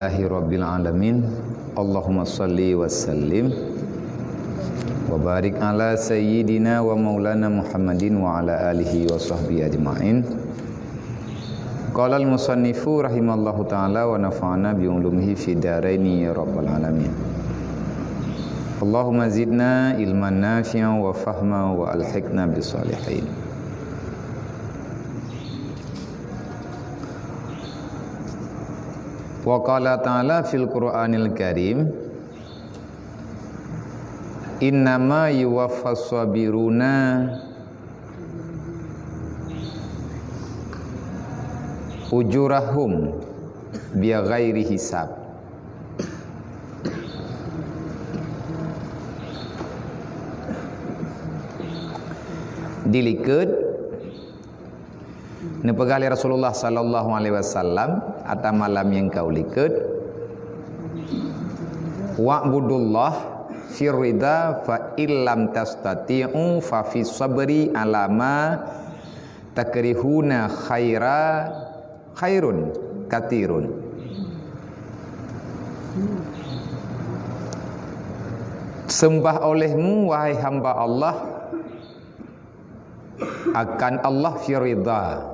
Rabbil alamin. Allahumma salli wa sallim wa barik ala sayyidina wa maulana Muhammadin wa ala alihi wa sahbihi ajma'in. Qala al-musannifu rahimallahu ta'ala wa nafa'ana bi ulumihi fi daraini ya rabbal alamin. Allahumma zidna ilman nafi'an wa fahma wa alhiqna bis salihin. Wa qala ta'ala fil Qur'anil Karim, innama yuwaffas sabiruna ujurahum bighairi hisab. Dilikut nepegali Rasulullah sallallahu alaihi wasallam atau malam yang kau likut wa'budullah firrida fa illam tastati'u fa fi sabri alama takrihuna khairun katirun. Sembah olehmu wahai hamba Allah akan Allah firrida,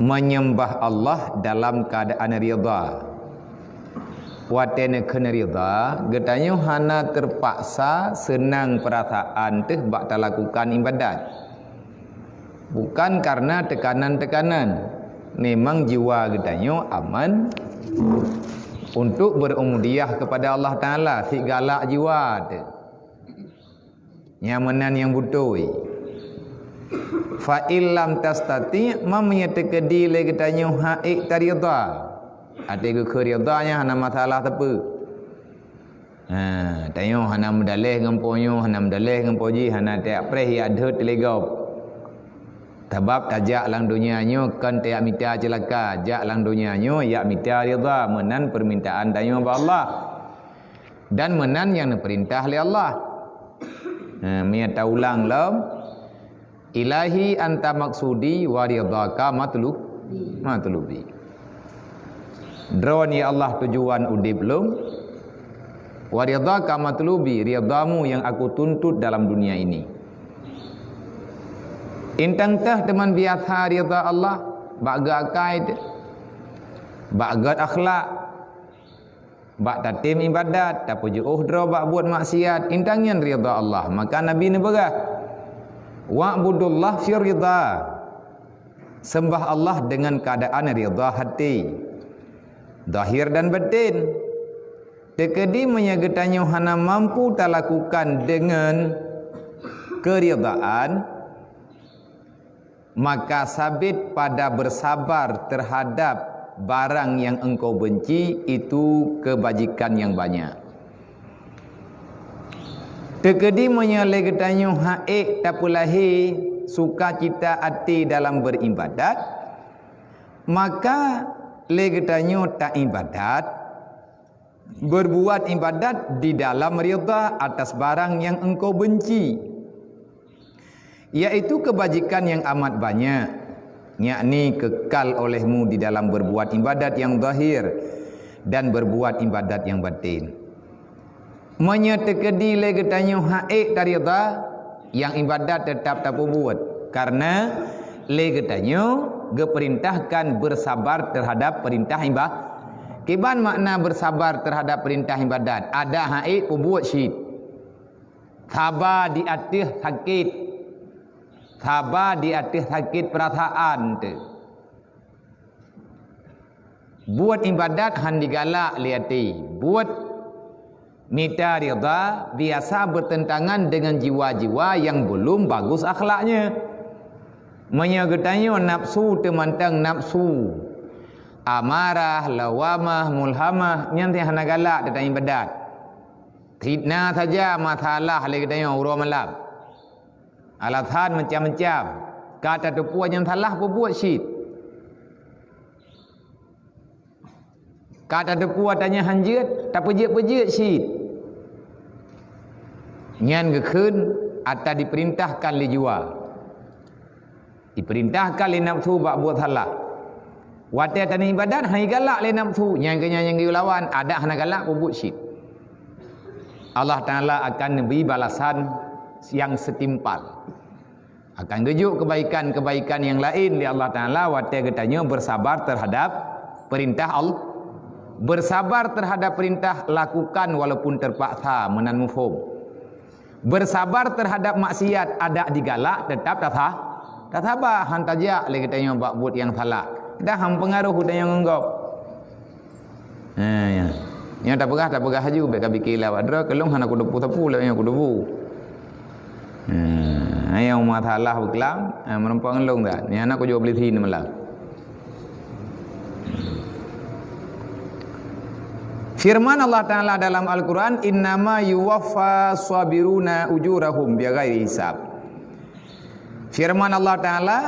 menyembah Allah dalam keadaan rida. Watene kena rida, getanya hana terpaksa senang perasaan teh bak lakukan ibadat. Bukan karena tekanan-tekanan. Memang jiwa getanya aman untuk berumudiah kepada Allah Taala, si galak jiwa teh. Nyamanan yang butuh. Fa illam tastati mamyataqdi le katanya haik tarida. Ada ke keridanya hana masalah tepe. Tanya hana mendalih ngamponyo, hana mendalih ngampoji, hana tak preh ya dhet legop. Sebab tajak lang dunianyo kan tak mita celaka, jak lang dunianyo ya mita rida, menan permintaan tanya ba Allah. Dan menan yang diperintah oleh Allah. Mia taulang lam ilahi anta maksudi wa ridaka matlubi. Drone ya Allah tujuan udip lum wa ridaka matlubi, ridamu yang aku tuntut dalam dunia ini. Intang tah teman biasa rida Allah baga akaid baga akhlak bak tatim ibadat tapi juhdra bak buat maksiat intangnya rida Allah. Maka Nabi ni berah wa'budullah fi ridha, sembah Allah dengan keadaan ridha hati zahir dan batin. Tekedi menyagetanya hana mampu tak lakukan dengan keridaan, maka sabit pada bersabar terhadap barang yang engkau benci, itu kebajikan yang banyak. Tekedi menyalegetanyo haik tapulahi sukacita hati dalam beribadat, maka legetanyo tak ibadat, berbuat ibadat di dalam ridha atas barang yang engkau benci, yaitu kebajikan yang amat banyak, yakni kekal olehmu di dalam berbuat ibadat yang zahir dan berbuat ibadat yang batin. Menyetekedi legetanyo haik tarida yang ibadat tetap tak buat, karena legetanyo geperintahkan bersabar terhadap perintah ibadat. Kiban makna bersabar terhadap perintah ibadat? Ada haik buat syid, sabar di atas sakit, sabar di atas sakit perasaan tu. Buat ibadat handi galak liati, buat mita rida biasa bertentangan dengan jiwa-jiwa yang belum bagus akhlaknya. Menyagetanya nafsu temantang nafsu amarah, lawamah, mulhamah, nyantai hana galak datang ibadat. Fitnah saja masalah lagi katanya urang malam. Alasan macam-macam. Kata tepuan yang salah berbuat syid. Kata tepuan tanya hanjit, tak pejit-pejit syid. Nyan gekun atau diperintahkan li jiwa. Diperintahkan li nafsu buat salah. Wate tani ibadat hai galak le nafsu, yang lawan ada hana galak pun syit. Allah Taala akan beri balasan yang setimpal. Akan gejuk kebaikan-kebaikan yang lain di Allah Taala wate katanya bersabar terhadap perintah Allah. Bersabar terhadap perintah lakukan walaupun terpaksa menan mufhum. Bersabar terhadap maksiat ada digalak tetap tak sabar hantajak le katanya buat yang salah. Dah hang pengaruh dah yang anggap. Ya. Yang tak pegah haju baik fikir lah adra kelong hana aku depu tapu lah yang aku depu. Yang masalah berkelam menumpang long dah. Ni anak aku juga beli tin malam. Firman Allah Taala dalam Al-Quran, innama yuwaffa sabiruna ujurahum bighairi hisab. Firman Allah Taala,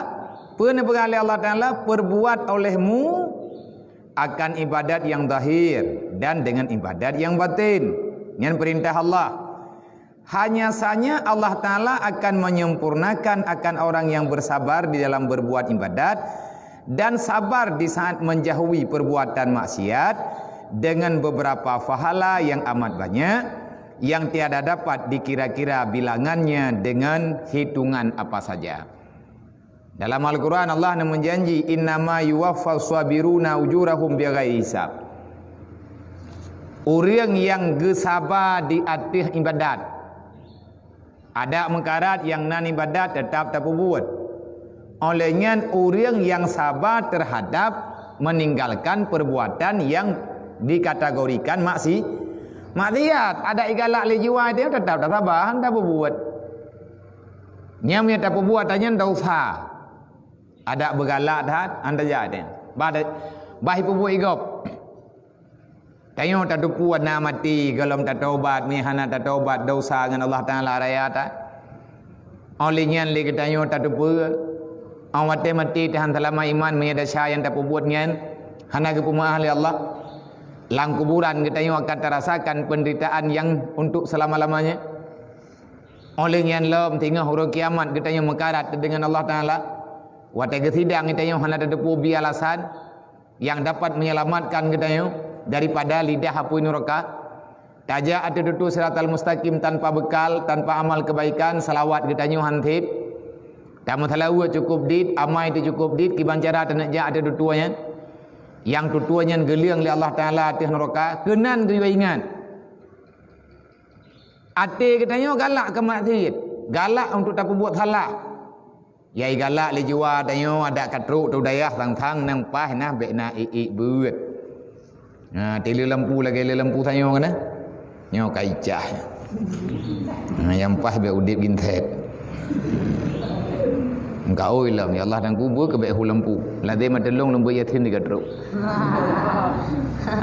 penepegale Allah Taala perbuat olehmu akan ibadat yang zahir dan dengan ibadat yang batin. Dengan perintah Allah. Hanya saja Allah Taala akan menyempurnakan akan orang yang bersabar di dalam berbuat ibadat dan sabar di saat menjauhi perbuatan maksiat dengan beberapa pahala yang amat banyak yang tiada dapat dikira-kira bilangannya dengan hitungan apa saja. Dalam Al-Quran Allah menjanji innama yuwaffas sabiruna ujurahum bighairi hisab. Orang yang gesabar di atas ibadat ada mengkarat yang nan ibadat tetap tak buat. Olehnya orang yang sabar terhadap meninggalkan perbuatan yang dikategorikan maksiat. Ada igalak le jiwa dia tetap tak sabar tak buat. Nyam tak buat tanya tak usah. Ada bergalak dah anda jadi. Bahi pubuh igop. Tanya tak dupu na mati kalau tak taubat mi hana tak taubat dosa dengan Allah Taala raya ta. Olehnya le tanya tak dupu. Awate mati tahan selama iman menyada syai yang tak buat nyen hana ke pemaah oleh Allah. Lang kuburan katanya akan terasakan penderitaan yang untuk selama-lamanya. Olehnya lom tengah huruf kiamat katanya mekarat dengan Allah Taala. Watai kesidang katanya hana ada pubi alasan yang dapat menyelamatkan katanya daripada lidah hapui neraka. Taja ada tutu siratal mustaqim tanpa bekal, tanpa amal kebaikan, salawat katanya hantip. Tamu talawa cukup dit, amai itu cukup dit, kibancara tanakja ada tutuanya. Yang tutuanya geliang oleh Allah Taala atas neraka, kenan tu ingat. Ate katanya galak ke maksiat, galak untuk tak buat salah. Yai galak le jiwa tanya ada katruk tu dayah tang-tang nang pah nah be na buat. Tele lampu lagi le lampu tanya kan nah. Nyo kaicah. Yang pah be udip gintet. Engkau ilam ya Allah dan kubur ke be lampu. Lade madelong lampu yatim di katruk.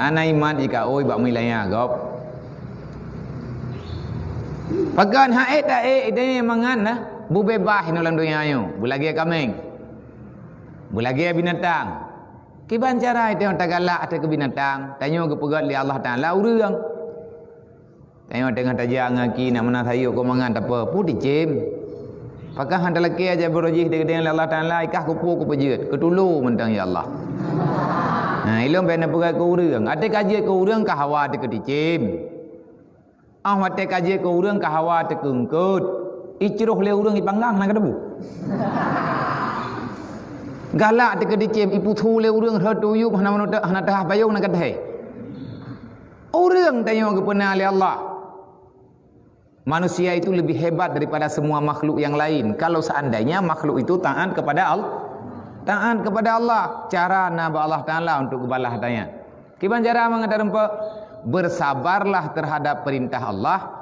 Ana iman ika oi bak milaya gop. Pagan haid dah ini mangan nah. Bu bebah inolang dunia ayo, bu lagi kameng, bu lagi binatang. Kiban cara itu yang tagala atau ke binatang, tanya ke pegat li Allah Taala urang. Tanya dengan tajang ngaki nak mana sayu kau mangan tak apa, pu dicem. Pakah handa laki aja berojih dengan Allah Taala ikah kupu ku pejut, ketulu mentang ya Allah. Ilmu bena pegat ke urang, ada kaji ke urang ke hawa ke dicem. Wate kaji ke urang ke hawa ke kengkut. Iciruh le urang ipanggang nak debu. Galak te kedicem ipu thu le urang hatuyup hana manuta hana tah bayong nak kadai. Urang tanya kepada Allah. Manusia itu lebih hebat daripada semua makhluk yang lain. Kalau seandainya makhluk itu taat kepada Allah, taat kepada Allah, cara naba Allah Taala untuk kebalah tanya. Kiban cara mengatakan bersabarlah terhadap perintah Allah.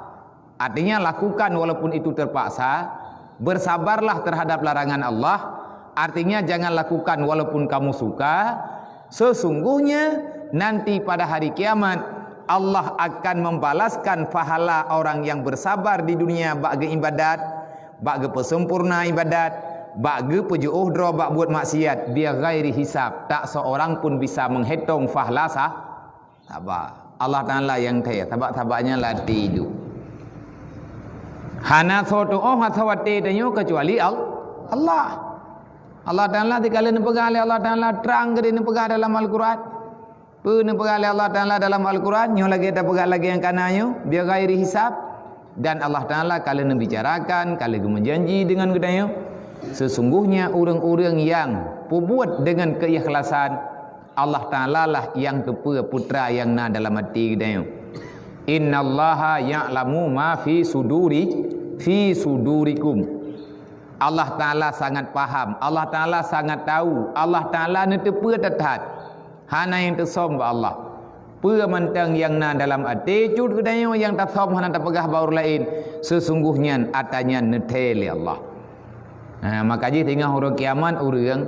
Artinya lakukan walaupun itu terpaksa. Bersabarlah terhadap larangan Allah. Artinya jangan lakukan walaupun kamu suka. Sesungguhnya nanti pada hari kiamat Allah akan membalaskan pahala orang yang bersabar di dunia bagi ibadat, bagi pesempurna ibadat, bagi pejuh dro bak buat maksiat biar ghairi hisab. Tak seorang pun bisa menghitung pahala sabar. Allah Taala yang kaya tabak-tabaknya latih itu. Hana soto hathawati tanyo kecuali Allah. Allah Ta'ala dikala nepegah oleh Allah Ta'ala terang ke dia nepegah dalam Al-Quran. Nepegah oleh Allah Ta'ala dalam Al-Quran. Nyo lagi tak pegah lagi yang kananyo. Biar gairi hisab. Dan Allah Ta'ala kala membicarakan, kala menjanji dengan kedanyo. Sesungguhnya orang-orang yang berbuat dengan keikhlasan, Allah Ta'ala lah yang tepa putra yang na dalam hati kedanyo. Innallaha ya'lamu ma fi sudurikum. Allah Ta'ala sangat faham, Allah Ta'ala sangat tahu, Allah Ta'ala ni tepa tetat. Hana yang tersom Allah. Mentang yang na dalam hati cut kedanyo yang tak som hana tak pegah baur lain. Sesungguhnya atanya netel Allah. Maka je tengah orang kiamat orang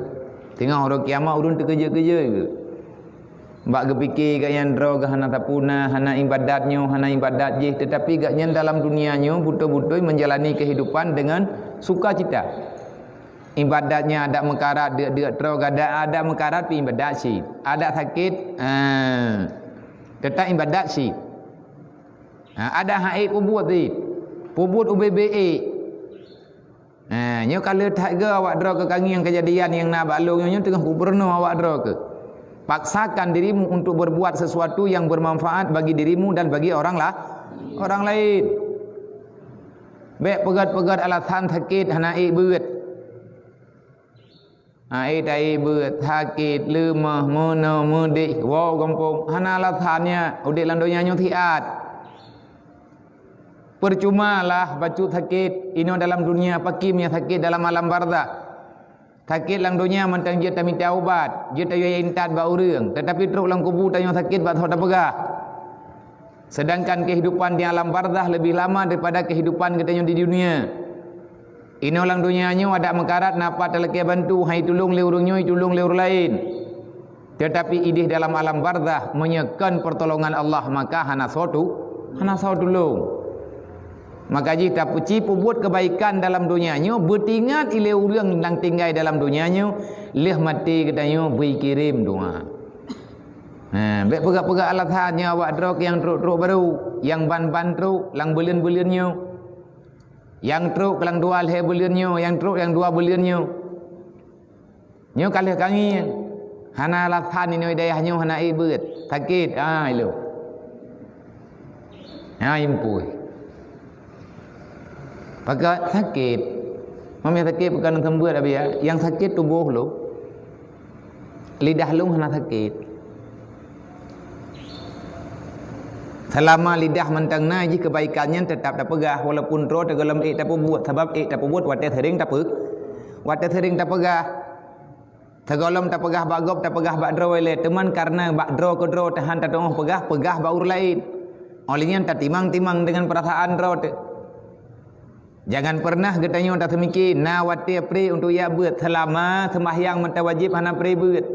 terkerja-kerja ke. Mbak kepikir kat yang draw ke hana tapuna, hana ibadat je, tetapi kat yang dalam dunianya betul-betul menjalani kehidupan dengan sukacita. Ibadatnya ada mekarat dia draw ada mekarat pi ibadat si. Ada sakit tetap ibadat si. Ada haid ubud ti. Ubud UBBA. Nyo kalau tak ke awak draw ke kangi yang kejadian yang nak balong nyo tengah gubernur awak draw ke. Paksakan dirimu untuk berbuat sesuatu yang bermanfaat bagi dirimu dan bagi orang lain. Baik pegat-pegat alasan sakit hana beut. Tai beut sakit lemah mena medih wow kampung hana alasannya udik landonya nyo tiat. Percumalah baju sakit ini dalam dunia pakimnya sakit dalam alam barzah. Sakit lang dunia mentang dia tak minta ubat, dia tak payah intat ba urang, tetapi teruk lang kubur tanya sakit ba tak pegah. Sedangkan kehidupan di alam barzah lebih lama daripada kehidupan kita di dunia. Ini orang dunianya ada mekarat napa teleke bantu hai tulung le urangnya tulung le urang lain. Tetapi idih dalam alam barzah menyekan pertolongan Allah maka hana sau tulung. Maka jika puji buat kebaikan dalam dunianya bertingat ile urang yang tinggal dalam dunianya leh mati katanya beri kirim doa. Baik pegak-pegak alasannya awak drok yang truk-truk baru, yang ban-ban truk, lang belian-beliannya. Yang truk lang dua leh beliannya, yang truk yang dua beliannya. Nyo kalih kangi hana alasan ini dayahnya hana ibet sakit ilo. Impui. Pakai sakit, mami sakit bukan sembuh tapi ya. Yang sakit tubuh lu, lidah lu hana sakit. Selama lidah mentang naji kebaikannya tetap tak pegah walaupun roh tergelam tak buat sebab tak buat wadah sering tak pegah. Tergelam tak pegah bagop tak pegah bak draw le teman karena bak draw ke draw tahan tak tengok pegah baur lain. Olehnya tak timang-timang dengan perasaan draw. Jangan pernah katanya tak semikir na wati pri untuk ya buat selama sembahyang mentawajib hana pri buat.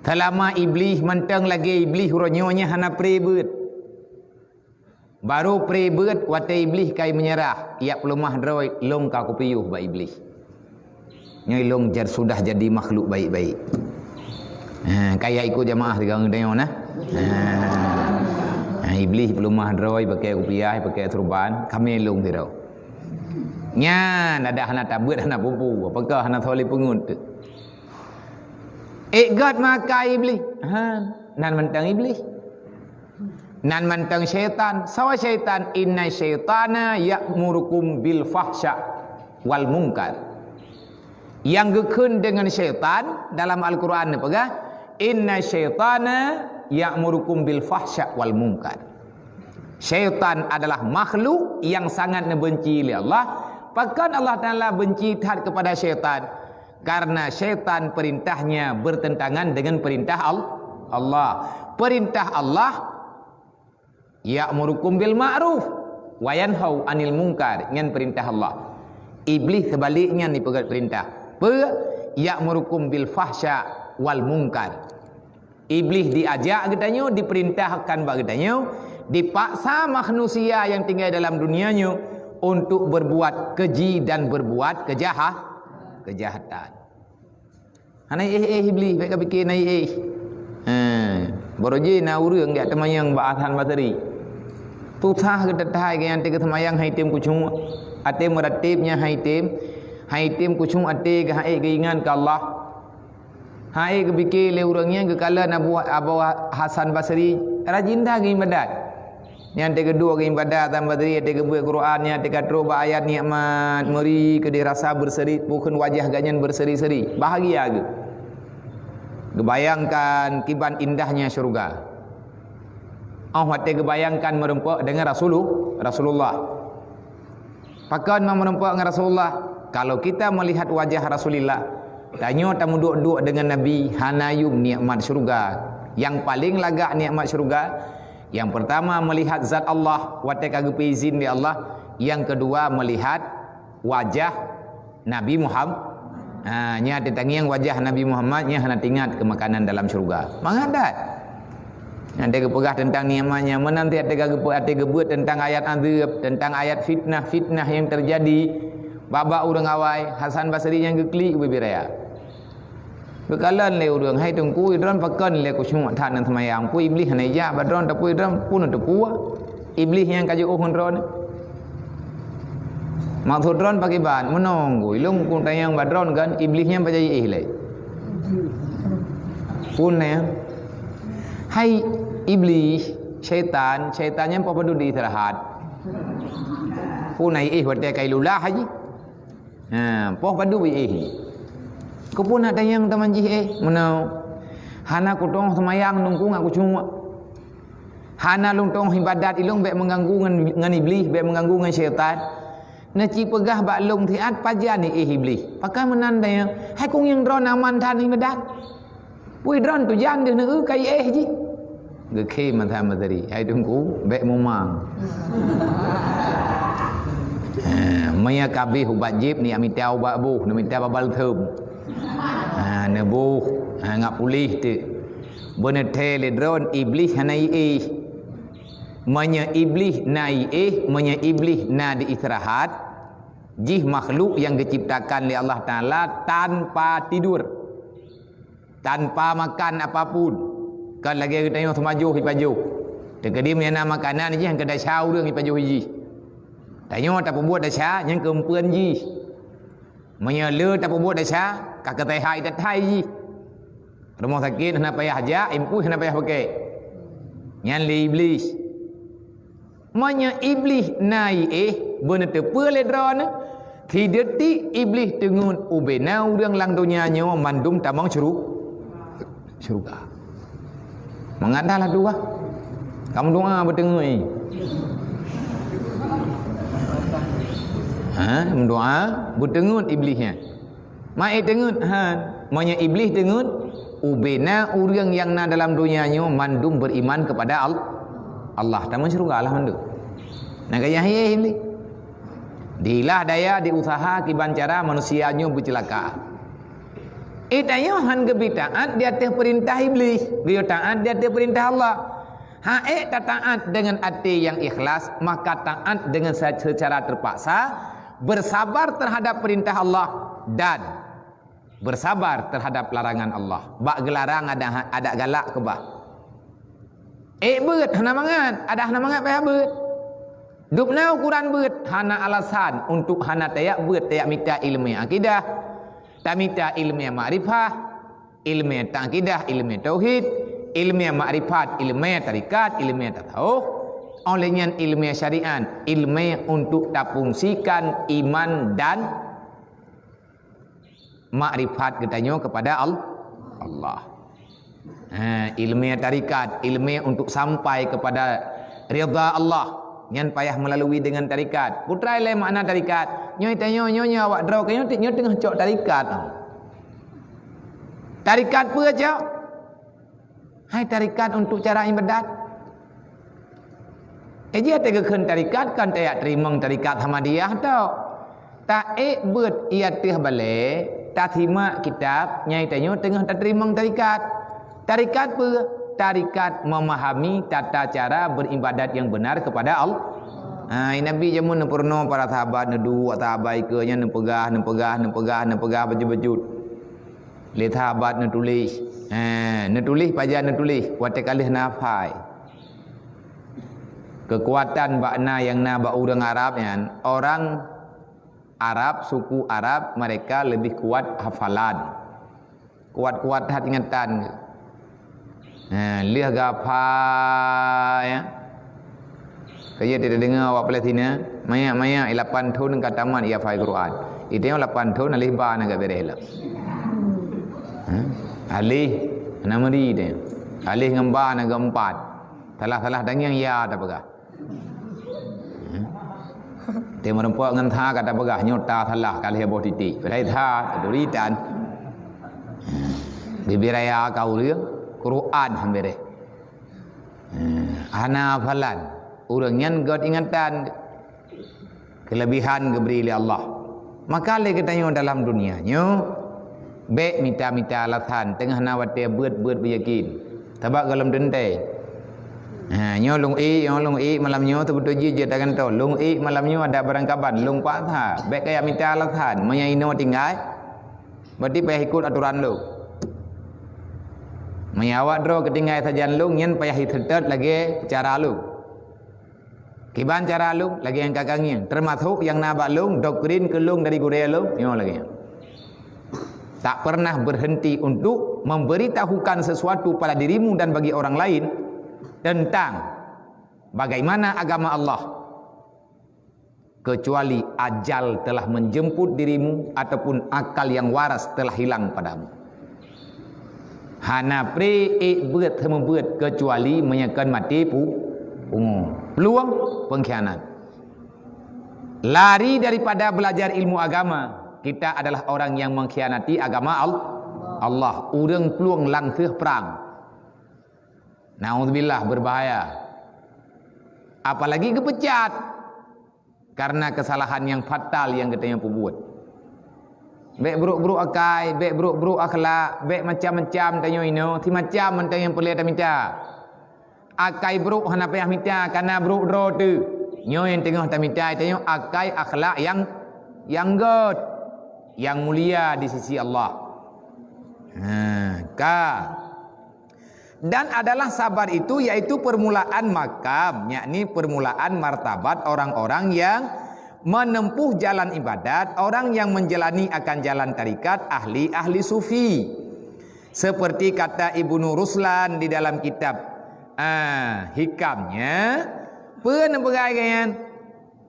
Selama iblis mentang lagi iblis ronyonya hana pri buat. Baru pri buat wati iblis kai menyerah. Ia pelumah droi long ka kupiyuh ba iblis. Nyai long sudah jadi makhluk baik-baik. Kayak ikut jamaah sekarang tengok nah. Iblis pelumah droi pakai kupiah pakai serban kami long tidak. Nyan ada hana tabut hana pupu apakah hana tholi pengun tu God maka iblis nan mentang iblis nan mentang syaitan sawa syaitan inna syaitana ya'murukum bil fahsya wal munkar yang gekun dengan syaitan dalam Al-Quran apa gah inna syaitana ya'murukum bil fahsya wal munkar. Syaitan adalah makhluk yang sangat membenci oleh Allah. Bahkan Allah Ta'ala benci taat kepada syaitan karena syaitan perintahnya bertentangan dengan perintah Allah. Perintah Allah ya'murukum bil ma'ruf wa yanhau 'anil munkar dengan perintah Allah. Iblis sebaliknya ni perintah. Ya'murukum bil fahsya wal munkar. Iblis diajak katanya, diperintahkan bagi katanya, dipaksa manusia yang tinggal dalam dunianya untuk berbuat keji dan berbuat kejahatan. Hanai iblis baik fikir naik boroje na urang dak temayang ba'athan bateri. Susah ke tetai yang tiga temayang hai tim kucung ate meratibnya hai tim Hai tim kucung ate ke hai keingan ke Allah. Hai ke fikir le urangnya ke kala Abu Hasan Basri rajin dah ke ibadat. Yang te kedua ke ibadat tambah dari te ke buat Quran nya te katro ayat nikmat meri ke dirasa berseri bukan wajah ganyan berseri-seri. Bahagia ke. Kebayangkan kiban indahnya syurga. Te kebayangkan merempak dengan Rasulullah. Pakan merempak dengan Rasulullah. Kalau kita melihat wajah Rasulullah, tanya tamu duduk dengan Nabi, hanayum nikmat syurga. Yang paling lagak nikmat syurga, yang pertama melihat zat Allah, wate kagak izin di Allah. Yang kedua melihat wajah Nabi Muhammad. Nya ditangiang wajah Nabi Muhammad nya hana tingat ke makanan dalam syurga. Mangadat. Nanti kepegah tentang nikmatnya, menanti ada gebut tentang ayat azab, tentang ayat fitnah yang terjadi. Baba urang awai Hasan Basri yang gekli bebiraya. Bekalan le urang hai tungku idron pakan le kusyung than nan semayang pu iblis hanaya badron tapu idron pun tapu iblis yang kaju ohun ron. Maksud ron pakai ban menunggu ilung kun tayang badron kan iblisnya bajai le. Pun ya. Hai iblis syaitannya apa padu di istirahat. Punai wate kai lulah haji. Poh padu wi Kupun ada yang teman jih menau. Hana kutong semayang nunggu aku cuma. Hana lungtong ibadat ilung bek mengganggu ngan iblis, bek mengganggu ngan syaitan. Naci pegah bak lung tiat pajan ni iblis. Pakai menandai hai kung yang dron aman tan ibadat. Pui dron tu jan dia ne kai ji. Gekhe matha madari hai tungku bek mumang. Maya kabih wajib ni amita ubat buh ni minta babal thum. Ne buh ngap pulih tu. Bener tele drone iblis hanai Manya iblis nai manya iblis na di istirahat. Jih makhluk yang diciptakan oleh Allah Taala tanpa tidur. Tanpa makan apapun. Kan lagi kita tengok semajuh ipaju. Dekedim yang nama makanan je yang kedai syau dia ipaju hiji. Tanya tak buat dasar yang keempuan ji. Menyala tak buat dasar kakak teh hai dat hai ji. Rumah sakit hendak payah aja, impuh hendak payah pakai. Yang li iblis. Manya iblis nai bener tepele drone. Tidak ti iblis tengun ubena urang lang dunia nyo mandum tamang syurga. Mengadalah dua. Kamu doa bertengui. Mendoa bertengut iblisnya. Mai tengut manya iblis tengut ubena urang yang na dalam dunianya mandum beriman kepada Allah. Taman syurga lah mandu. Nah gaya ini. Dilah daya diusaha kiban cara manusianya bercelaka. Itanya han gebitaat dia teh perintah iblis, dia taat dia teh perintah Allah. Tak taat dengan hati yang ikhlas, maka taat dengan secara terpaksa, bersabar terhadap perintah Allah dan bersabar terhadap larangan Allah. Bak gelarang ada galak ke bah. Beut hana mangat, ada hana mangat payah beut. Dupna ukuran beut hana alasan untuk hana tayak beut tayak mita ilmu akidah, tak mita ilmu ma'rifah, ilmu akidah, ilmu tauhid, ilmu ma'rifat, ilmu tarikat, ilmu tasawuf. Olehnya ilmu syariat, ilmu untuk tak fungsikan iman dan makrifat katanya kepada Allah. Ilmu tarikat, ilmu untuk sampai kepada ridha Allah. Yang payah melalui dengan tarikat. Putra le makna tarikat. Nyoy tanya nyonya awak draw ke nyoy tengah cok tarikat. Tarikat apa aja? Hai tarikat untuk cara ibadat. Dia tegakan tarikat kan tak terima tarikat Ahmadiyah tau. Tak beut ia teh balik, tak terima kitab, nyai tanya tengah tak terima tarikat. Tarikat apa? Tarikat memahami tata cara beribadat yang benar kepada Allah. Nabi jamun purno para sahabat nedu atau abai ke nya nepegah baju-baju. Le sahabat netulis. Netulis paja netulis wate kalih nafai. Kekuatan bakna yang na ba urang Arab yan, orang Arab, suku Arab mereka lebih kuat hafalan. Kuat-kuat hati ingatan. Lihat gapa ya. Kaya tidak dengar awak Palestina, maya 8 tahun dekat taman ia faham Quran. Itu yang 8 tahun alih ba nak berela. Alih namari dia. Alih ngamba nak 4. Salah-salah dangyang ya tak pegah. Dia merempuak ngan tha kata pegah nyota salah kali heboh titik. Belai tha duritan. Bibiraya kau dia Quran hambere. Ana hafalan. Urang nyan god ingatan kelebihan diberi oleh Allah. Maka le kita nyo dalam dunia nyo be mita-mita alasan tengah nawate beut-beut beryakin. Tabak dalam dente. Nyo lung i malam nyo tu betul je tangan tu. Lung i malam nyo ada barang kaban, lung pak tha. Be kaya mita alasan menyaino tinggal. Berarti payah ikut aturan lu. Menyawat dro ketinggai sajan lu nyen payah hitet lagi cara lu. Kiban cara lu lagi yang kakangnya termasuk yang nabak lu doktrin ke lu dari gurau lu nyo lagi. Tak pernah berhenti untuk memberitahukan sesuatu pada dirimu dan bagi orang lain tentang bagaimana agama Allah kecuali ajal telah menjemput dirimu ataupun akal yang waras telah hilang padamu. Hana pre beut sama beut kecuali menyakan mati peluang pengkhianat. Lari daripada belajar ilmu agama, kita adalah orang yang mengkhianati agama Allah. Urang peluang langsung perang. Naudzubillah, berbahaya. Apalagi kepecat karena kesalahan yang fatal yang kita buat. Bek buruk-buruk akai, bek buruk-buruk akhlak, bek macam-macam tanyo ino, ti macam mentang yang pelih minta. Akai buruk hana payah minta karena buruk dro tu. Nyo yang tengah ta minta tanyo akai akhlak yang good, yang mulia di sisi Allah. Dan adalah sabar itu yaitu permulaan makam, yakni permulaan martabat orang-orang yang menempuh jalan ibadat, orang yang menjalani akan jalan tarikat, ahli sufi. Seperti kata Ibnu Ruslan di dalam kitab hikamnya, penebagaian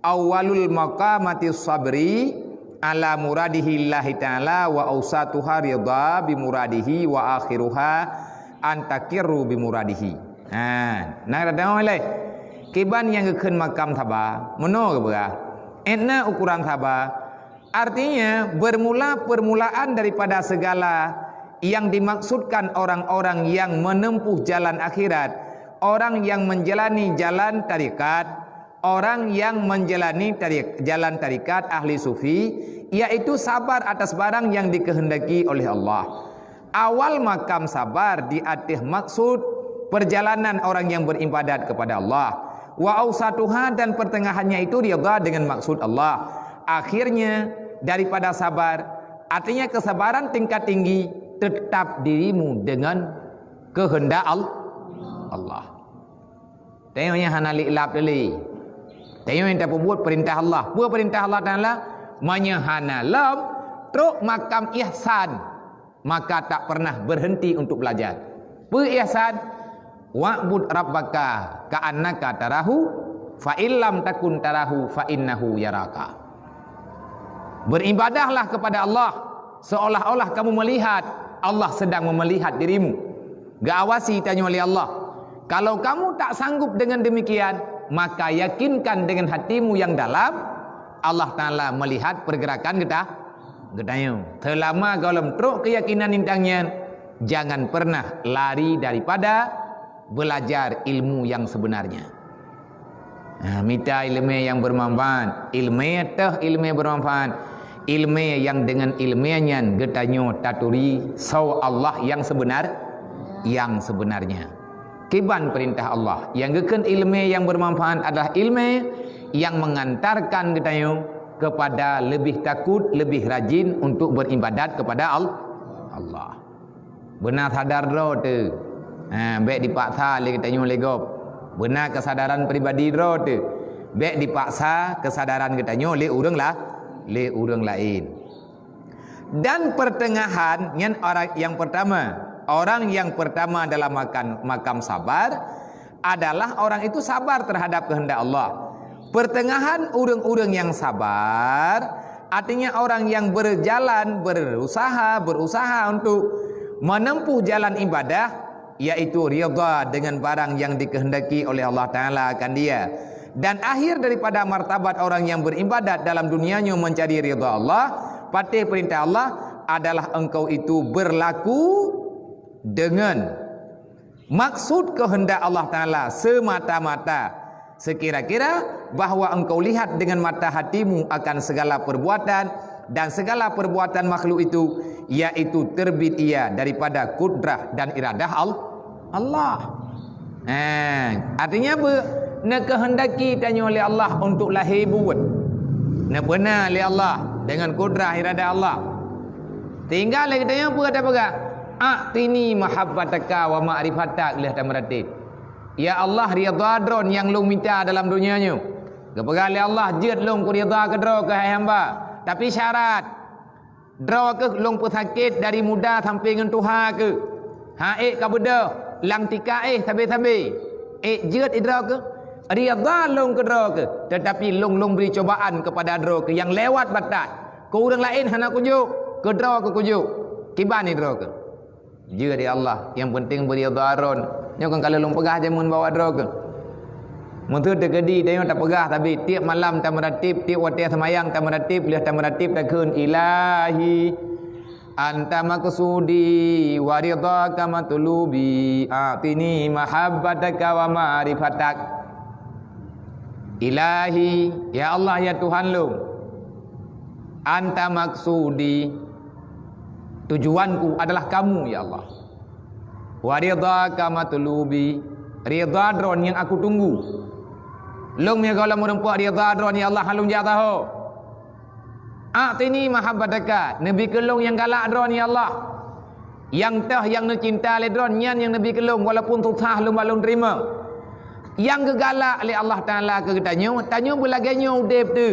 awalul maqamati sabri ala muradihi Allah ta'ala wa awsatuha ridha bimuradihi wa akhiruha antakirru bimuradihi. Nak ada oleh kiban yang keun makam taba meno ke berah etna ukuran sabar. Artinya permulaan daripada segala yang dimaksudkan orang-orang yang menempuh jalan akhirat, orang yang menjalani jalan tarikat, orang yang menjalani jalan tarikat ahli sufi, yaitu sabar atas barang yang dikehendaki oleh Allah. Awal makam sabar di atas maksud perjalanan orang yang beribadat kepada Allah. Wa ausatuha dan pertengahannya itu ridha dengan maksud Allah. Akhirnya daripada sabar, artinya kesabaran tingkat tinggi, tetap dirimu dengan kehendak Allah. Tengoknya hana li'lap dali. Tengok yang tak buat perintah Allah. Buat perintah Allah Ta'ala menyahana lam truk makam ihsan, maka tak pernah berhenti untuk belajar. Ihsan wa'bud rabbaka ka'annaka tarahu fa illam takun tarahu fa innahu yaraka. Beribadahlah kepada Allah seolah-olah kamu melihat Allah sedang melihat dirimu. Gawasi tanya oleh Allah. Kalau kamu tak sanggup dengan demikian, maka yakinkan dengan hatimu yang dalam Allah Ta'ala melihat pergerakan gedanya. Selama dalam truk keyakinan intangnya, jangan pernah lari daripada belajar ilmu yang sebenarnya. Minta ilmu yang bermanfaat, ilmu bermanfaat, ilmu yang dengan ilmunya getanyo taturi saw Allah yang sebenarnya. Kiban perintah Allah yang geken ilmu yang bermanfaat adalah ilmu yang mengantarkan getanyo kepada lebih takut, lebih rajin untuk beribadat kepada Allah. Benar sadar ro tu. Baik dipaksa le kita nyo legop. Benar kesadaran pribadi ro tu. Baik dipaksa kesadaran kita nyo le urang le orang lain. Dan pertengahan orang yang pertama dalam makam sabar adalah orang itu sabar terhadap kehendak Allah. Pertengahan orang-orang yang sabar artinya orang yang berusaha untuk menempuh jalan ibadah, yaitu ridha dengan barang yang dikehendaki oleh Allah Ta'ala akan dia. Dan akhir daripada martabat orang yang beribadat dalam dunianya mencari ridha Allah, patih perintah Allah adalah engkau itu berlaku dengan maksud kehendak Allah Ta'ala semata-mata, sekira-kira bahawa engkau lihat dengan mata hatimu akan segala perbuatan dan segala perbuatan makhluk itu, yaitu terbit ia daripada kudrah dan iradah Allah. Artinya apa? Nak kehendaki tanya oleh Allah untuk lahir buat, nak benar oleh Allah dengan kudrah iradah Allah. Tinggal lagi tanya apa kata pegang? A'tini mahabbataka wa ma'rifatak lihat tamratib. Ya Allah, ridha dron yang lu minta dalam dunianya. Kepegang oleh Allah, jid long ku ridha ke dro ke hai hamba. Tapi syarat dro ke long pesakit dari muda sampai dengan tuha ke. Ka beda lang tika sampai jid idra ke. Ridha long ke dro ke. Tetapi long beri cobaan kepada dro ke yang lewat batas. Ke orang lain hana kujuk, ke dro ke kujuk. Kiban ni dro ke. Jid Allah, yang penting beri ridha dron. Nyo kan kalau long pegah jamun bawa dro ke. Mutu tegedi dia tak pegah tapi tiap malam tak meratib, tiap waktu semayang tak meratib, lihat tak meratib tak kun ilahi anta maqsudi wa ridhaka matlubi atini mahabbataka wa ma'rifatak. Ilahi, ya Allah ya Tuhan lu, anta maqsudi, tujuanku adalah kamu ya Allah. Wa ridhaka matlubi, ridha dron yang aku tunggu. Long me kalau merempuak ridha dron ya Allah halung jataho. Atini mahabbataka, nabi kelong yang galak dron ya Allah. Yang tah yang nak cinta le dron nyan yang nabi kelong walaupun susah lu malung terima. Yang gegalak oleh Allah Taala ke tanya belaganya udip tu.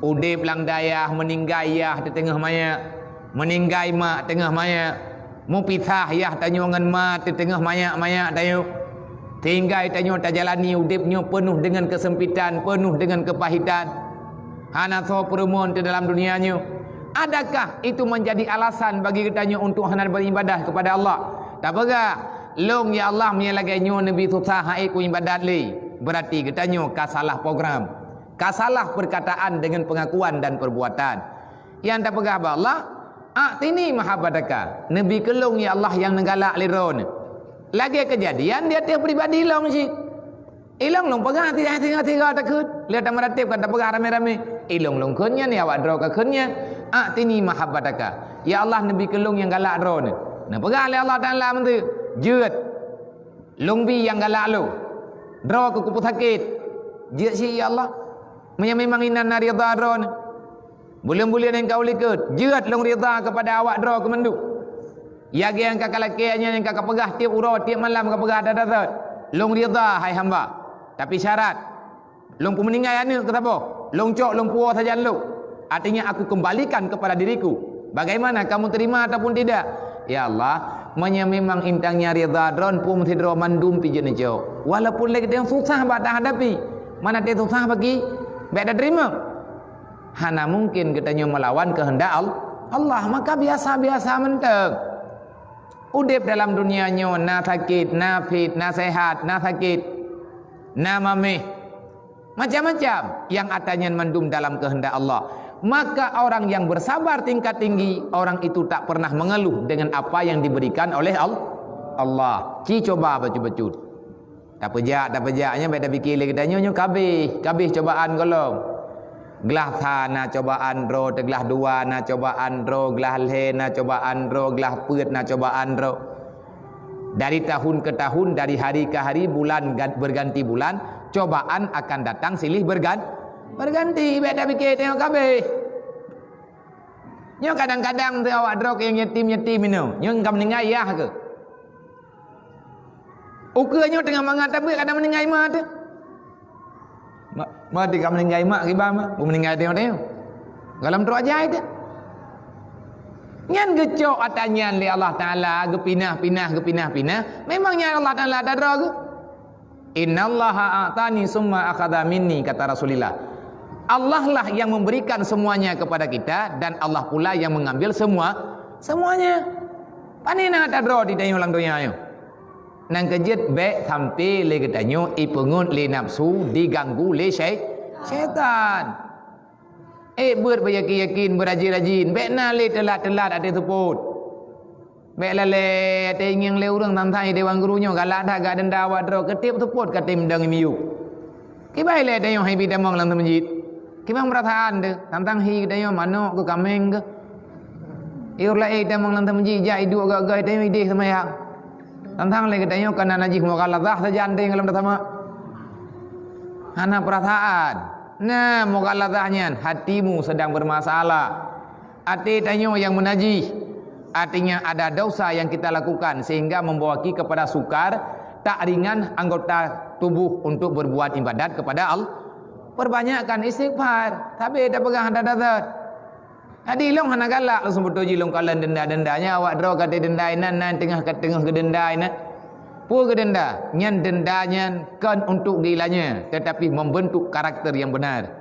Udip lang dayah meninggai yah di tengah maya. Meninggai mak tengah maya. Mu pisah yah tanya ngan mak di tengah maya tanya. Tinggal tanya tak jalani udipnya penuh dengan kesempitan, penuh dengan kepahitan. Hana so perempuan di dalam dunianya. Adakah itu menjadi alasan bagi kitanya untuk hana beribadah kepada Allah? Tak pegah. Long ya Allah menyelagainya Nabi susah haik ku ibadat li. Berarti kitanya kasalah program. Kasalah perkataan dengan pengakuan dan perbuatan. Yang tak pegah Allah, A'tini mahabbataka. Nabi kelong ya Allah yang nenggalak liron. Lagi kejadian dia tiap pribadi long sih. Ilong long pegang tiga takut. Lihat meratib kata pegang rame-rame. Ilong long kunnya ni awak draw ke kunnya. A'tini mahabbataka. Ya Allah Nabi kelong yang galak draw ni. Nah pegang oleh Allah Taala mentu. Jut. Long bi yang galak lu. Draw ke kupu sakit. Jut si ya Allah. Memang inan ridha draw ni. Bulan-bulan yang kau likut. Jut long ridha kepada awak draw ke menduk. Ya yang kakak lakinya yang kakak pegah tiap urut tiap malam kakak pegah dadat. Long ridha hai hamba. Tapi syarat long pun meninggal anu kata apa? Long cok long puas saja lu. Artinya aku kembalikan kepada diriku. Bagaimana kamu terima ataupun tidak? Ya Allah, memang intangnya ridha dron pun tidro mandum pijen jo. Walaupun lagi yang susah bak hadapi. Mana dia susah bagi bak terima. Hana mungkin katanya melawan kehendak Allah, maka biasa-biasa menteng. Udip dalam dunianya na sakit, na fit, na sehat, na sakit, na mamih. Macam-macam yang atanya mendum dalam kehendak Allah. Maka orang yang bersabar tingkat tinggi, orang itu tak pernah mengeluh dengan apa yang diberikan oleh Allah. Ci coba baca-baca. Tak pejaknya beda fikir lagi tanya kabeh cobaan golong. Gelah sana cobaan ro, gelah dua na cobaan ro, gelah le na cobaan ro, gelah peut na cobaan ro. Dari tahun ke tahun, dari hari ke hari, bulan berganti bulan, cobaan akan datang silih berganti. Beda fikir tengok kabeh. Nyo kadang-kadang tu awak drok yang yatim-yatim ini. Nyo engkau meninggal ya ke? Ukanya tengah mengatakan kadang meninggal mah tu. Mati kamu meninggal mak kibar mak, meninggal tengok. Galam tu aja ada. Nyan gecok atanyan li Allah Taala gepinah-pinah. Memangnya Allah Taala ada ke? Innallaha a'tani summa akhadha minni, kata Rasulullah. Allah lah yang memberikan semuanya kepada kita dan Allah pula yang mengambil semuanya. Panina ada di dalam ulang dunia ayo. Nang kejut baik sampai le ketanyo ipengun le nafsu diganggu le syaitan. Buat beryakin berajin-rajin. Baik na le telat-telat ada teput. Baik la le ada ingin le urang tantai dewan gurunya galak dah gak denda wadro ketip teput katim dang miu. Kibai le ada yang hai bidamong lang masjid. Kibang perataan de tantang hi ada yang manok ke kameng ke. Iur la damong lang masjid ja idu agak-agak ada ide sama yang. Tantang le katanya kana najih mughaladah saja ande ngalam datama. Hana perataan. Nah, mughaladahnya hatimu sedang bermasalah. Hati tanyo yang menajih. Artinya ada dosa yang kita lakukan sehingga membawa kita kepada sukar, tak ringan anggota tubuh untuk berbuat ibadat kepada Allah. Perbanyakkan istighfar, tapi tak pegang hadat-hadat. Adi long hana galak langsung bertoji long kalan denda-dendanya awak draw kata denda nan tengah ke denda ina. Pu ke denda, nyan dendanya kan untuk gilanya tetapi membentuk karakter yang benar.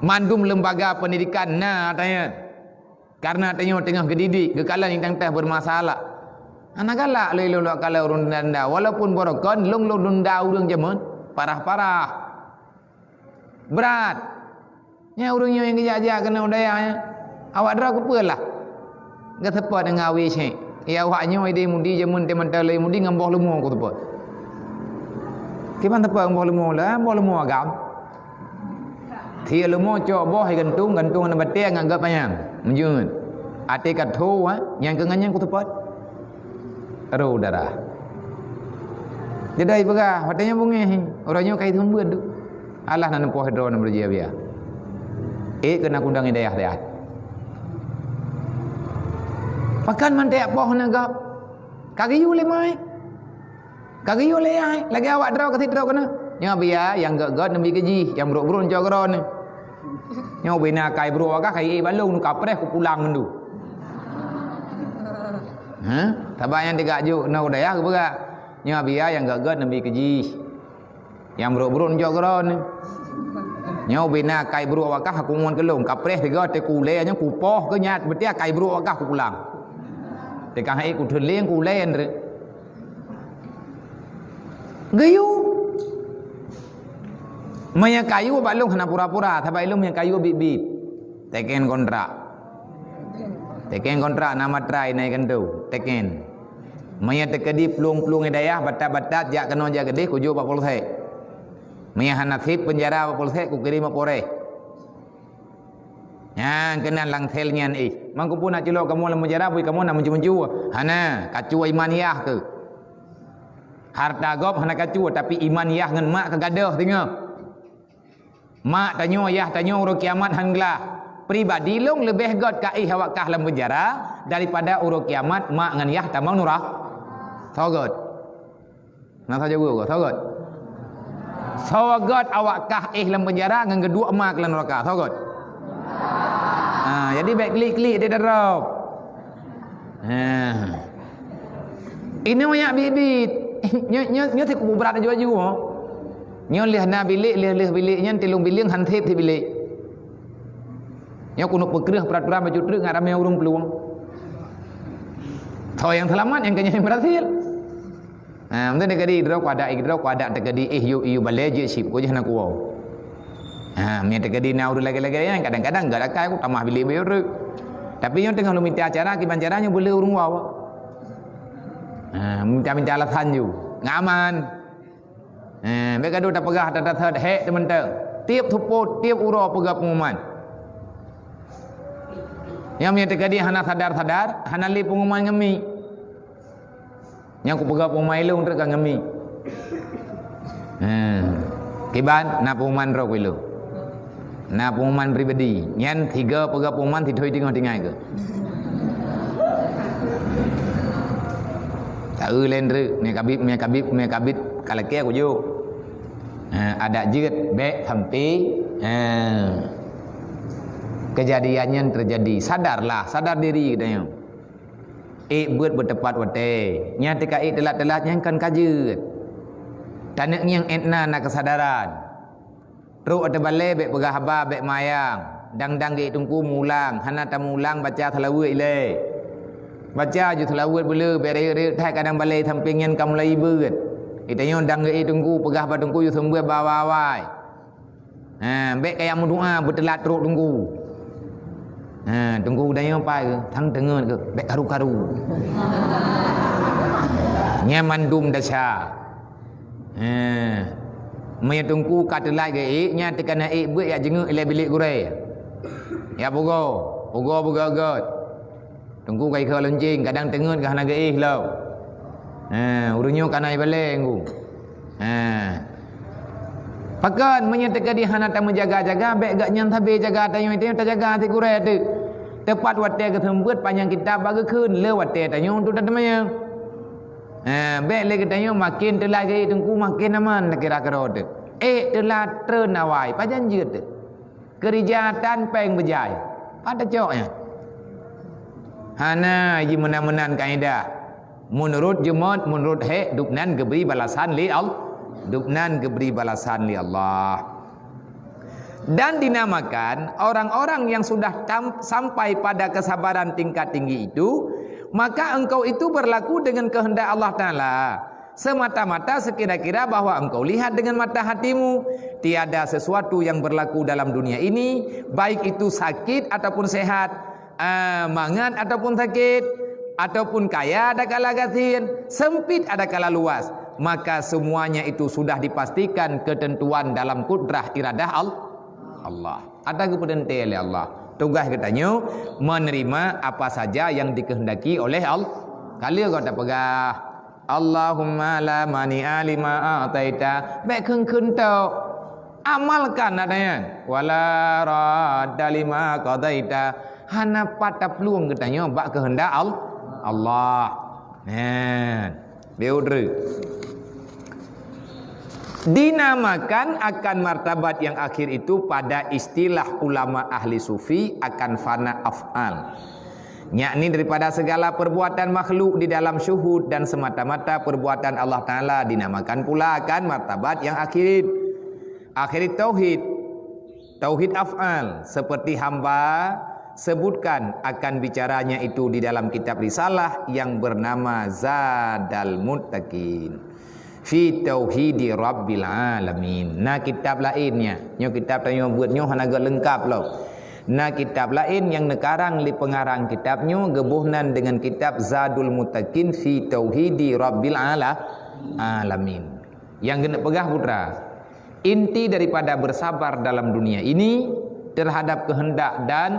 Mandum lembaga pendidikan tanya. Karena tengah gedidik kekalan yang tengah bermasalah. Anak galak lelo kalau urun denda walaupun borokon long denda urang jaman parah-parah. Berat. Nya urangnya yang kerja kena udayanya. Awak dra kepelah. Ga tepat dengan awi syek. Ya awaknya ide mudi jamun teman tele mudi ngamboh lemu ko tepat. Kiban tepat ngamboh lemu agam. Thia lemu cok boh hai gantung na batia nganggap ayang. Menjun. Ate kat thu yang kenganyan ko tepat. Ro darah. Jadai pegah watanya bungi. Orangnya kai thun beud. Allah nan poh dro na berjia bia. Kena kundang hidayah dia. Pakan man tak poh na gap. Kagi yu le mai. Kagi yu le ai. Lagi awak draw ke draw kena. Nya bia yang gak nembi gaji, yang buruk-buruk jauh keron ni. Nya bina kai buruk ka kai balung nu kapres ku pulang mendu. Tabak yang digak juk na udaya ke berak. Nya bia yang gak nembi gaji. Yang buruk-buruk jauh keron ni. Nya bina kai buruk wakah aku mon kelung kapres tiga te ku le nya ku poh ke nyat betia kai buruk wakah ku pulang. Tekah ai ku theleng ku len re. Gayu. Maya kayu balung hana pura-pura, thabai lum yang kayu bib-bib. Teken kontrak. Teken kontrak nama try naik kentu. Teken. Maya tekedi pelung-pelung hidayah batat-batat jak kena jak gede ku jo 40 thek. Maya hana thip penjara 40 thek ku kirim pore. Yang kena lang thelnya ni. Mangku pun nak celok kamu dalam penjara, pun kamu nak menju-menju. Hana kacu imaniyah ke. Harta gop hana kacu tapi imaniyah ngan mak kegadah tengok. Mak tanyo ayah tanyo urut kiamat hanglah. Pribadi long lebih god kai awak kah dalam penjara daripada urut kiamat mak ngan yah tamang nurah. Sogot. Nak saja gua sogot. Sogot awak kah dalam penjara ngan kedua mak dalam neraka. Sogot. Jadi baik klik-klik dia darab. Ini banyak bibit. Nyo thì cũng berat juga juga. Nyo lihat na bilik, lihat biliknya tilung bilik hantip di bilik. Nyo kuno pekerah peraturan baju truk ngarame urung peluang. Tahu yang selamat yang kanya yang berhasil. Mungkin dekadi drok ada dekadi yu baleje sip ko jana ko. Mia dekadi na urung lagi-lagi yang kadang-kadang enggak ada kai ku tamah bilik baru. Tapi nyo tengah lu minta acara kiban caranya boleh urung wawa. Minta alasan you ngaman. Mereka dulu tak pegah tak third hek teman-teman. Tiap thupo tiap uro pegah pengumuman. Yang punya terjadi hana sadar hana li pengumuman ngemi. Yang ku pegah pengumuman lu untuk ngemi. Kiban na pengumuman ro lu. Na pengumuman pribadi. Nyan 3 pegah pengumuman ti thoi tengah-tengah ke. Tahu lendru me kabit kalau kia aku jo. Ada jeut bek sampai Kejadiannya terjadi, sadarlah, sadar diri katanya. Buat bertepat wate. Nya tika telat-telat yang kan kaje. Tanak yang etna nak kesadaran. Teruk ada balai bek pegah haba bek mayang. Dang-dang ge tungku mulang, hana tamulang baca thalawut ile. Baca je thalawut bela bere thai kadang balai samping yang kamu lai beut. Itanya dang ge tungku pegah ba tungku yu sembe bawai. Bek kayak doa bertelat teruk tunggu. Tunggu daya apa ke? Thang dengar ke? Bek karu-karu. Nya mandum dasar. Maya tunggu kata lai ke nya tekan buat ya jenguk ile bilik gurai. Ya pogo got. Tunggu kai ke lonceng kadang tengun ke hana ge lau. Urunyo kanai balik nggu. Pakan menyatakan di hana tamu jaga-jaga bek gak nyan thabe jaga tayo itu ta jaga ti kurai tu. Tepat wate ke thembuat panjang kitab bagi keun le wate tayo tu tatamanya. Bek le tayo makin telah ge tungku makin aman kira-kira tu. Telah ternawai pajan je tu. Kerijatan peng berjaya. Pada coknya. Hana ji menan-menan kaedah. Menurut jemaat menurut dupnan geberi balasan li Allah. Dupnan geberi balasan li Allah. Dan dinamakan orang-orang yang sudah sampai pada kesabaran tingkat tinggi itu, maka engkau itu berlaku dengan kehendak Allah Ta'ala semata-mata sekira-kira bahwa engkau lihat dengan mata hatimu. Tiada sesuatu yang berlaku dalam dunia ini, baik itu sakit ataupun sehat, mangan ataupun sakit, ataupun kaya ada kala gatin, sempit ada kala luas, maka semuanya itu sudah dipastikan ketentuan dalam kudrah iradah Allah. Ada kepentingan oleh Allah. Tugas katanya menerima apa saja yang dikehendaki oleh Allah. Kalau kau tak pegah Allahumma la mani'a lima a'taita, baik keun tau amalkan adanya. Wala radda lima qadaita, hana patah peluang katanya bak kehendak Allah. Beudre. Dinamakan akan martabat yang akhir itu pada istilah ulama ahli sufi akan fana af'al, yakni daripada segala perbuatan makhluk di dalam syuhud dan semata-mata perbuatan Allah Ta'ala. Dinamakan pula akan martabat yang akhir tauhid af'al, seperti hamba sebutkan akan bicaranya itu di dalam kitab risalah yang bernama Zadal Muttaqin fi tauhidi rabbil alamin. Nah kitab lainnya, nyo kitab tanya buat nyo hana agak lengkap loh. Nah kitab lain yang nekarang li pengarang kitabnyo gebuhnan dengan kitab Zadul Muttaqin fi tauhidi rabbil alamin. Yang kena pegah putra, inti daripada bersabar dalam dunia ini terhadap kehendak dan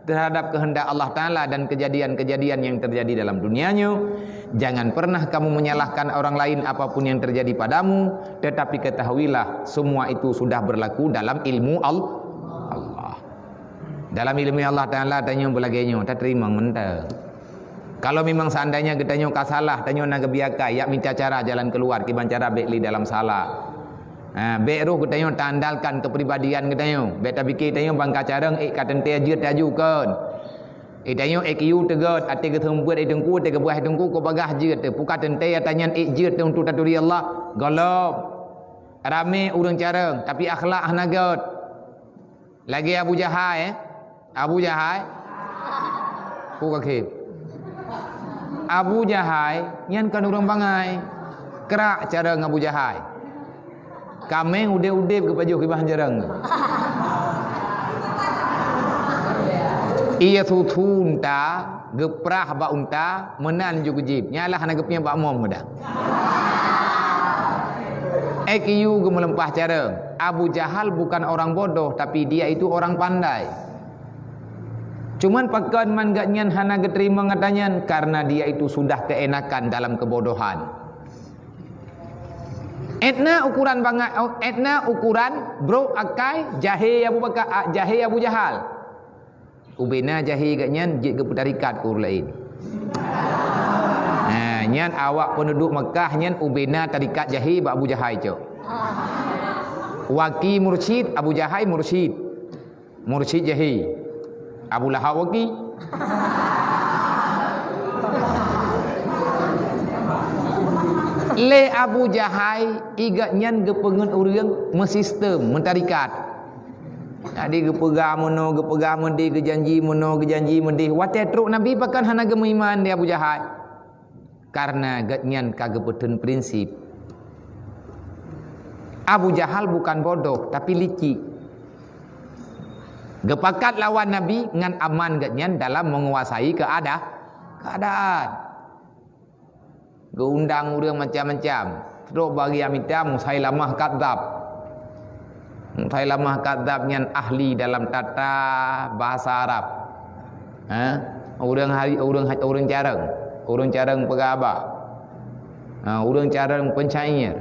terhadap kehendak Allah Ta'ala dan kejadian-kejadian yang terjadi dalam dunianya. Jangan pernah kamu menyalahkan orang lain apapun yang terjadi padamu, tetapi ketahuilah semua itu sudah berlaku dalam ilmu Allah. Dalam ilmu Allah Ta'ala tanya belagainya, tak terima mentah. Kalau memang seandainya ketanya kasalah, tanya naga biakai, yak minta cara jalan keluar, kiban cara bekli dalam salah. Bek roh katanya tandalkan kepribadian katanya. Bek tak fikir katanya bangka carang kata te ajut tajukan. Katanya kiu tegat ati ke tembuat dengku te ke buah dengku ko bagah je te puka tente tanya jut untuk taturi Allah. Galop. Rame urang carang tapi akhlak hanagat. Lagi Abu Jahal Abu Jahal. Ku kakek. Abu Jahal nyan kan urang bangai. Kerak cara Abu Jahal. Kami udah ke baju kibah jarang. Ia tunta geprah ba unta menan juga jib. Nyalah nagepnya ba mom dah. Kiu gemelempah cara. Abu Jahal bukan orang bodoh tapi dia itu orang pandai. Cuman pakan man gak nyan hana geterima ngatanyan karena dia itu sudah keenakan dalam kebodohan. Etna ukuran banget, etna ukuran bro akai jahe Abu Bakar, jahe Abu Jahal. Ubena jahe katnya jik ke putarikat kur lain. Nah, nyan awak penduduk Mekah nyan ubena tarikat jahe ba Abu Jahal cok. Waki mursyid Abu Jahal mursyid. Mursyid Jahi Abu Lahab waki le Abu Jahai igat nyan gepengen urang mesistem mentarikat. Jadi gepegah mono gepegah mendih gejanji mono gejanji mendih wate truk Nabi pakan hana gemu iman dia Abu Jahai. Karena gatnyan kagak beten prinsip. Abu Jahal bukan bodoh tapi licik. Gepakat lawan Nabi ngan aman gatnyan dalam menguasai keadaan. Geundang urang macam-macam. Terus bagi amita Musailamah kadzab. Musailamah kadzab nyan ahli dalam tata bahasa Arab. Urang careng pegabah. Urang careng pencair.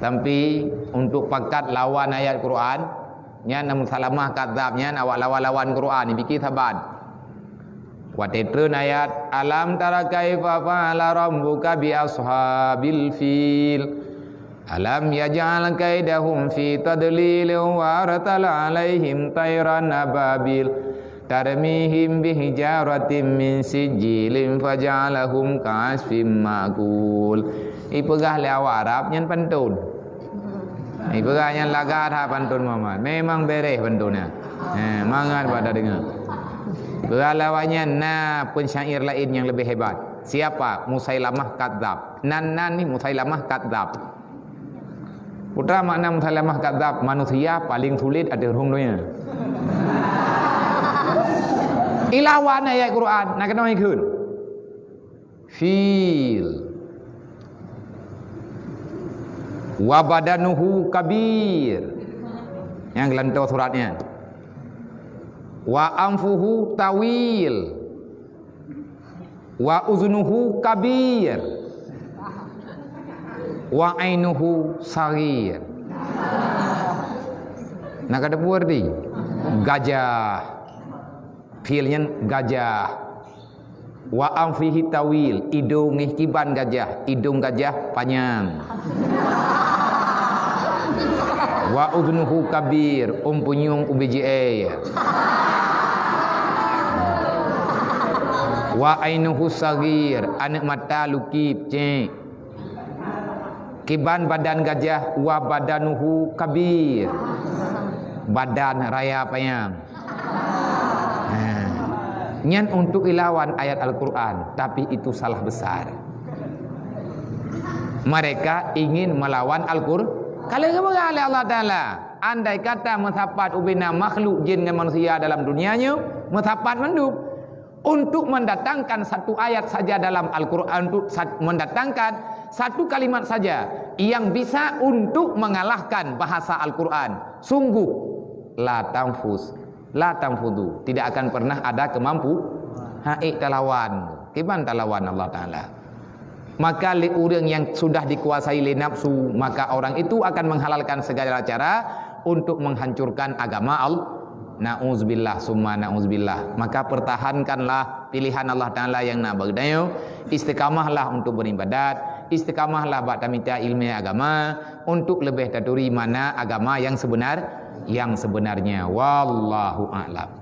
Tapi untuk pakat lawan ayat Quran, nyan Musailamah kadzab nyan awak lawan Quran dipikir saban. Watetreun ayat alam tara kaifa fa'ala rabbuka bi ashabil fil alam yaj'al kaidahum fi tadlil wa arsala alaihim tayran ababil tarmihim bihijaratin min sijilin faj'alahum ka'asfim ma'kul. Ipegah le awak Arab nyan pantun. Ipegah nyan lagat ha pantun Muhammad. Memang beres pantunnya. Mangat pada dengar. Berlawannya pensyair lain yang lebih hebat. Siapa? Musailamah kadzab. Nan ni Musailamah kadzab. Putra makna Musailamah kadzab, manusia paling sulit ada hurungnya. Ilawan ayat Quran, nak kena ikut. Fil wa badanuhu kabir. Yang gelantau suratnya. Wa anfuhu tawil wa uznuhu kabir wa ainuhu saghir. Nak ada berarti gajah, filnya gajah. Wa anfihi tawil, hidung kiban gajah, hidung gajah panjang. Wa uznuhu kabir, umpunyung UBJA. Wa ainuhu sagir, anak mata lukip cek. Kiban badan gajah, wa badanuhu kabir, badan raya panjang. Nyan untuk ilawan ayat Al-Quran, tapi itu salah besar. Mereka ingin melawan Al-Quran. Kalau kemudian Allah Ta'ala, andai kata mensapat ubina makhluk jin dan manusia dalam dunianya, mensapat menduk. Untuk mendatangkan satu ayat saja dalam Al-Quran, untuk mendatangkan satu kalimat saja yang bisa untuk mengalahkan bahasa Al-Quran, sungguh la tanfudu, tidak akan pernah ada kemampu talawan. Kiban talawan Allah Ta'ala. Maka li orang yang sudah dikuasai li nafsu, maka orang itu akan menghalalkan segala cara untuk menghancurkan agama Allah. Na'udzubillah summa na'udzubillah. Maka pertahankanlah pilihan Allah Ta'ala yang nak berdaya. Istiqamahlah untuk beribadat. Istiqamahlah bak tamita ilmu agama, untuk lebih taturi mana agama yang sebenarnya. Wallahu a'lam.